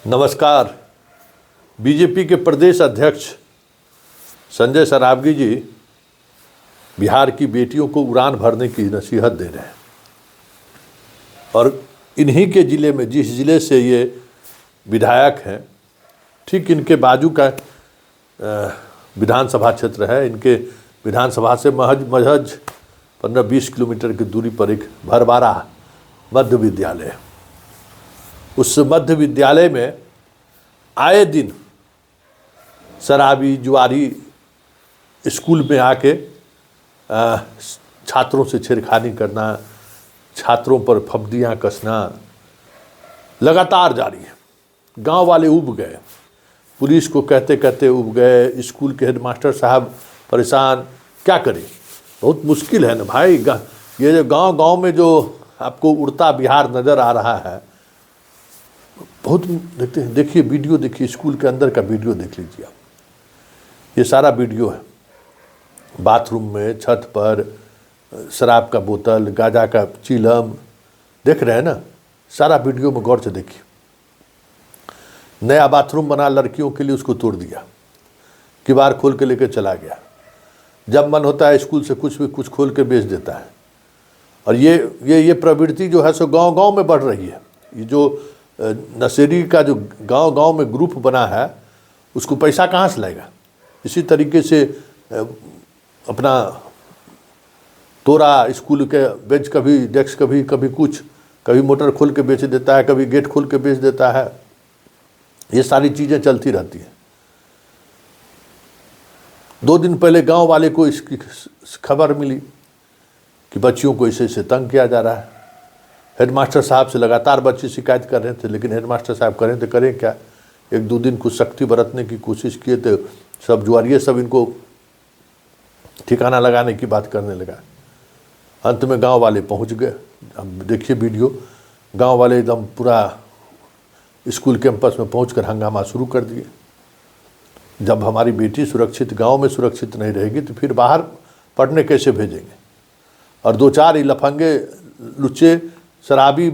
नमस्कार। बीजेपी के प्रदेश अध्यक्ष संजय सरावगी जी बिहार की बेटियों को उड़ान भरने की नसीहत दे रहे हैं और इन्हीं के ज़िले में, जिस ज़िले से ये विधायक हैं, ठीक इनके बाजू का विधानसभा क्षेत्र है। इनके विधानसभा से महज 15-20 किलोमीटर की दूरी पर एक भरवारा मध्य विद्यालय है। उस मध्य विद्यालय में आए दिन शराबी जुआरी स्कूल में आके छात्रों से छेड़खानी करना, छात्रों पर फब्दियाँ कसना लगातार जारी है। गांव वाले उब गए, पुलिस को कहते कहते उब गए, स्कूल के हेडमास्टर साहब परेशान। क्या करें, बहुत मुश्किल है ना भाई। ये जो गांव में जो आपको उड़ता बिहार नज़र आ रहा है, बहुत देखते हैं। देखिए वीडियो, देखिए स्कूल के अंदर का वीडियो देख लीजिए आप। ये सारा वीडियो है, बाथरूम में, छत पर शराब का बोतल, गांजा का चीलम, देख रहे हैं ना। सारा वीडियो में गौर से देखिए। नया बाथरूम बना लड़कियों के लिए, उसको तोड़ दिया, किवाड़ खोल के लेकर चला गया। जब मन होता है स्कूल से कुछ खोल के बेच देता है। और ये प्रवृत्ति जो है सो गांव में बढ़ रही है। ये जो नशेड़ी का जो गांव में ग्रुप बना है, उसको पैसा कहाँ से लाएगा। इसी तरीके से अपना तोड़ा स्कूल के बेंच, कभी डेस्क, कभी कुछ, कभी मोटर खोल के बेच देता है, कभी गेट खोल के बेच देता है। ये सारी चीज़ें चलती रहती हैं। 2 दिन पहले गांव वाले को इसकी खबर मिली कि बच्चियों को ऐसे तंग किया जा रहा है। हेडमास्टर साहब से लगातार बच्चे शिकायत कर रहे थे, लेकिन हेडमास्टर साहब करें तो करें क्या। 1-2 दिन कुछ सख्ती बरतने की कोशिश किए तो सब जुआरिये सब इनको ठिकाना लगाने की बात करने लगा। अंत में गांव वाले पहुंच गए। अब देखिए वीडियो, गांव वाले एकदम पूरा स्कूल कैंपस में पहुंचकर हंगामा शुरू कर दिए। जब हमारी बेटी सुरक्षित गांव में सुरक्षित नहीं रहेगी तो फिर बाहर पढ़ने कैसे भेजेंगे। और 2-4 लफंगे, लुच्चे, शराबी,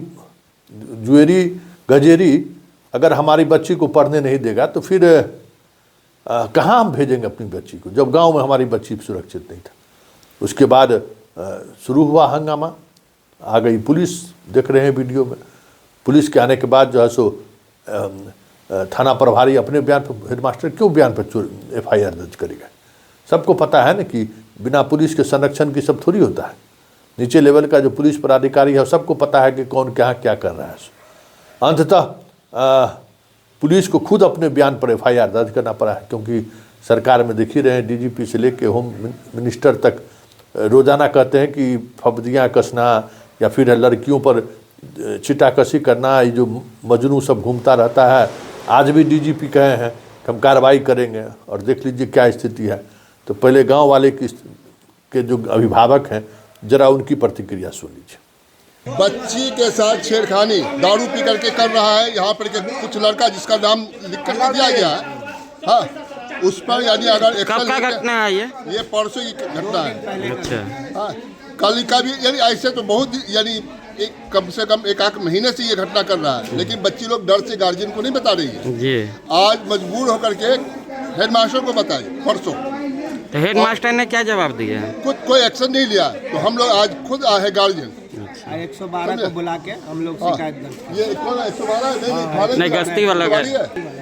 जुएरी, गजेरी अगर हमारी बच्ची को पढ़ने नहीं देगा तो फिर कहाँ हम भेजेंगे अपनी बच्ची को, जब गांव में हमारी बच्ची सुरक्षित नहीं था। उसके बाद शुरू हुआ हंगामा। आ गई पुलिस, देख रहे हैं वीडियो में। पुलिस के आने के बाद जो है सो थाना प्रभारी अपने बयान पर, हेडमास्टर क्यों बयान पर FIR दर्ज करेगा। सबको पता है ना कि बिना पुलिस के संरक्षण की सब थोड़ी होता है। नीचे लेवल का जो पुलिस पदाधिकारी है, सबको पता है कि कौन क्या कर रहा है। अंततः पुलिस को खुद अपने बयान पर FIR दर्ज करना पड़ा है, क्योंकि सरकार में देख ही रहे हैं, DGP से लेके होम मिनिस्टर तक रोज़ाना कहते हैं कि फब्दियाँ कसना या फिर लड़कियों पर चिटाकसी करना, ये जो मजनू सब घूमता रहता है। आज भी DGP कहे हैं कि हम कार्रवाई करेंगे, और देख लीजिए क्या स्थिति है। तो पहले गांव वाले के जो अभिभावक हैं, जरा उनकी प्रतिक्रिया सुन लीजिए। बच्ची के साथ छेड़खानी दारू पी करके कर रहा है। यहाँ पर के कुछ लड़का जिसका नाम लिख कर दिया गया है, हाँ, उस पर यानी अगर कब का घटना है ये परसों की घटना है। अच्छा, हाँ, कल का भी, यानी ऐसे तो बहुत, यानी कम से कम 1-8 महीने से ये घटना कर रहा है। लेकिन बच्ची लोग डर से गार्जियन को नहीं बता रही है। जी। आज मजबूर होकर के हेडमास्टर को बताई परसों, तो हेडमास्टर ने क्या जवाब दिया? कोई एक्शन नहीं लिया। तो हम लोग आज खुद आए हैं गार्जियन। 112 को बुला के हम लोग शिकायत दर्ज। ये कौन है? 112 नहीं, गश्ती वाला गाड़ी,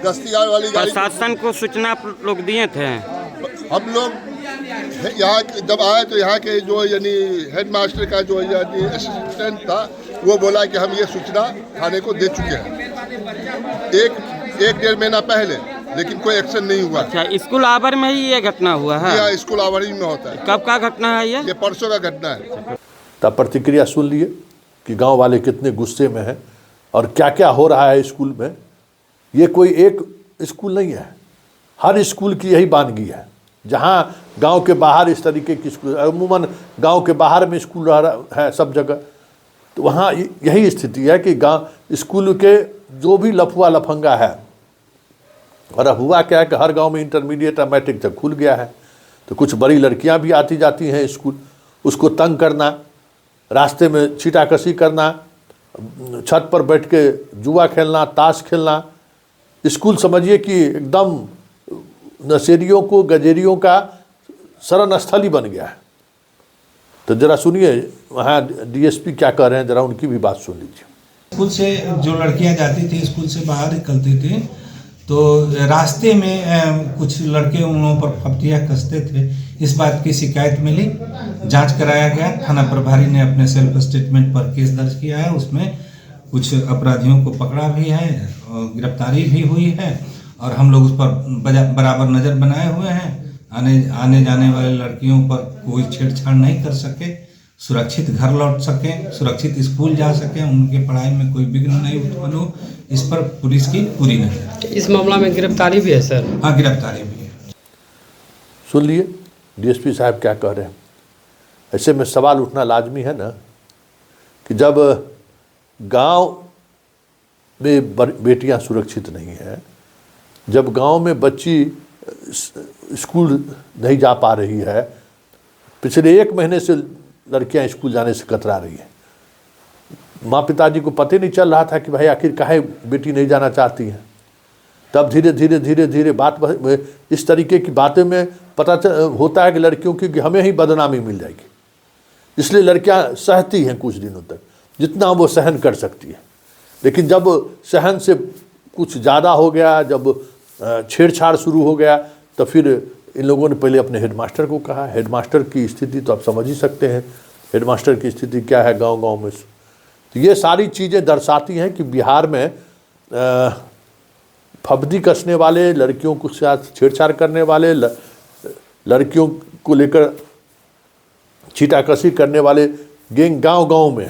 गश्ती वाली गाड़ी। प्रशासन को सूचना आप लोग दिए थे? हम लोग यहाँ जब आए तो यहाँ के जो यानी हेडमास्टर का जो यानी असिस्टेंट था, वो बोला कि हम ये सूचना थाने को दे चुके हैं 1-1.5 महीना पहले, लेकिन कोई एक्शन नहीं हुआ। अच्छा, स्कूल आवर में ही ये घटना हुआ है? यहाँ स्कूल आवर ही में होता है। कब का घटना है ये? परसों का घटना है। तब प्रतिक्रिया सुन लिए कि गांव वाले कितने गुस्से में हैं और क्या क्या हो रहा है स्कूल में। ये कोई एक स्कूल नहीं है, हर स्कूल की यही वानगी है। जहाँ गांव के बाहर इस तरीके की स्कूल, अमूमन गांव के बाहर में स्कूल है सब जगह, तो वहाँ यही स्थिति है कि गांव स्कूल के जो भी लफुआ लफंगा है। और अब हुआ क्या है कि हर गांव में इंटरमीडिएट और मैट्रिक तक खुल गया है, तो कुछ बड़ी लड़कियां भी आती जाती हैं स्कूल, उसको तंग करना, रास्ते में छीटाकसी करना, छत पर बैठ के जुआ खेलना, ताश खेलना, स्कूल समझिए कि एकदम नशेरियों को गजेरियों का शरण स्थल ही बन गया है। तो जरा सुनिए वहाँ डीएसपी क्या कह रहे हैं, जरा उनकी भी बात सुन लीजिए। स्कूल से जो लड़कियां जाती थी, स्कूल से बाहर निकलती थी, तो रास्ते में कुछ लड़के उन लोगों पर फपतियाँ कसते थे। इस बात की शिकायत मिली, जांच कराया गया। थाना प्रभारी ने अपने सेल्फ स्टेटमेंट पर केस दर्ज किया है। उसमें कुछ अपराधियों को पकड़ा भी है और गिरफ्तारी भी हुई है, और हम लोग उस पर बराबर नज़र बनाए हुए हैं। आने जाने वाले लड़कियों पर कोई छेड़छाड़ नहीं कर सके, सुरक्षित घर लौट सकें, सुरक्षित स्कूल जा सकें, उनके पढ़ाई में कोई विघ्न नहीं उत्पन्न हो, इस पर पुलिस की पूरी नजर। इस मामला में गिरफ्तारी भी है सर? हाँ, गिरफ्तारी भी है। सुन लिए डीएसपी साहब क्या कह रहे हैं। ऐसे में सवाल उठना लाजमी है ना कि जब गांव में बेटियां सुरक्षित नहीं हैं, जब गांव में बच्ची स्कूल नहीं जा पा रही है, पिछले 1 महीने से लड़कियां स्कूल जाने से कतरा रही हैं, माँ पिताजी को पता नहीं चल रहा था कि भाई आखिर काहे बेटी नहीं जाना चाहती हैं। तब धीरे धीरे बात इस तरीके की बातें में पता होता है कि लड़कियों की कि हमें ही बदनामी मिल जाएगी, इसलिए लड़कियां सहती हैं कुछ दिनों तक, जितना वो सहन कर सकती है। लेकिन जब सहन से कुछ ज़्यादा हो गया, जब छेड़छाड़ शुरू हो गया, तो फिर इन लोगों ने पहले अपने हेडमास्टर को कहा। हेडमास्टर की स्थिति तो आप समझ ही सकते हैं, हेडमास्टर की स्थिति क्या है गांव-गांव में। तो ये सारी चीज़ें दर्शाती हैं कि बिहार में फब्दी कसने वाले, लड़कियों के साथ छेड़छाड़ करने वाले, लड़कियों को लेकर छीटाकशी करने वाले गैंग गांव-गांव में।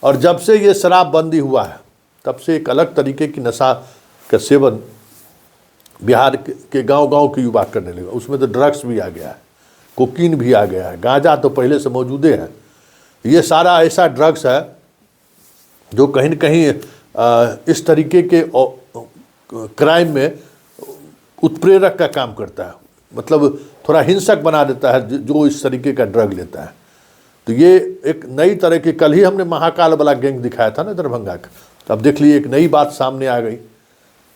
और जब से ये शराबबंदी हुआ है, तब से एक अलग तरीके की नशा का सेवन बिहार के गांव-गांव के युवा करने लगा। उसमें तो ड्रग्स भी आ गया है, कोकीन भी आ गया है, गांजा तो पहले से मौजूदे है। ये सारा ऐसा ड्रग्स है जो कहीं न कहीं इस तरीके के क्राइम में उत्प्रेरक का काम करता है, मतलब थोड़ा हिंसक बना देता है जो इस तरीके का ड्रग लेता है। तो ये एक नई तरह की, कल ही हमने महाकाल वाला गैंग दिखाया था ना दरभंगा का, तो अब देख लीजिए एक नई बात सामने आ गई।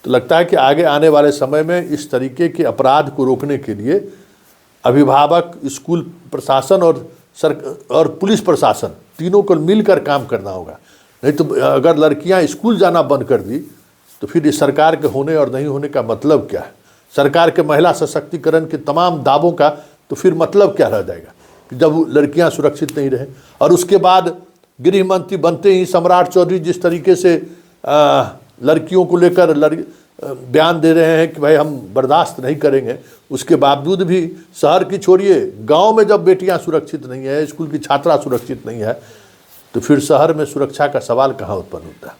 तो लगता है कि आगे आने वाले समय में इस तरीके के अपराध को रोकने के लिए अभिभावक, स्कूल प्रशासन और पुलिस प्रशासन तीनों को मिलकर काम करना होगा। नहीं तो अगर लड़कियां स्कूल जाना बंद कर दी तो फिर इस सरकार के होने और नहीं होने का मतलब क्या है? सरकार के महिला सशक्तिकरण के तमाम दावों का तो फिर मतलब क्या रह जाएगा कि जब लड़कियां सुरक्षित नहीं रहे। और उसके बाद गृह मंत्री बनते ही सम्राट चौधरी जिस तरीके से लड़कियों को लेकर बयान दे रहे हैं कि भाई हम बर्दाश्त नहीं करेंगे, उसके बावजूद भी शहर की छोड़िए, गांव में जब बेटियां सुरक्षित नहीं है, स्कूल की छात्रा सुरक्षित नहीं है, तो फिर शहर में सुरक्षा का सवाल कहाँ उत्पन्न होता है?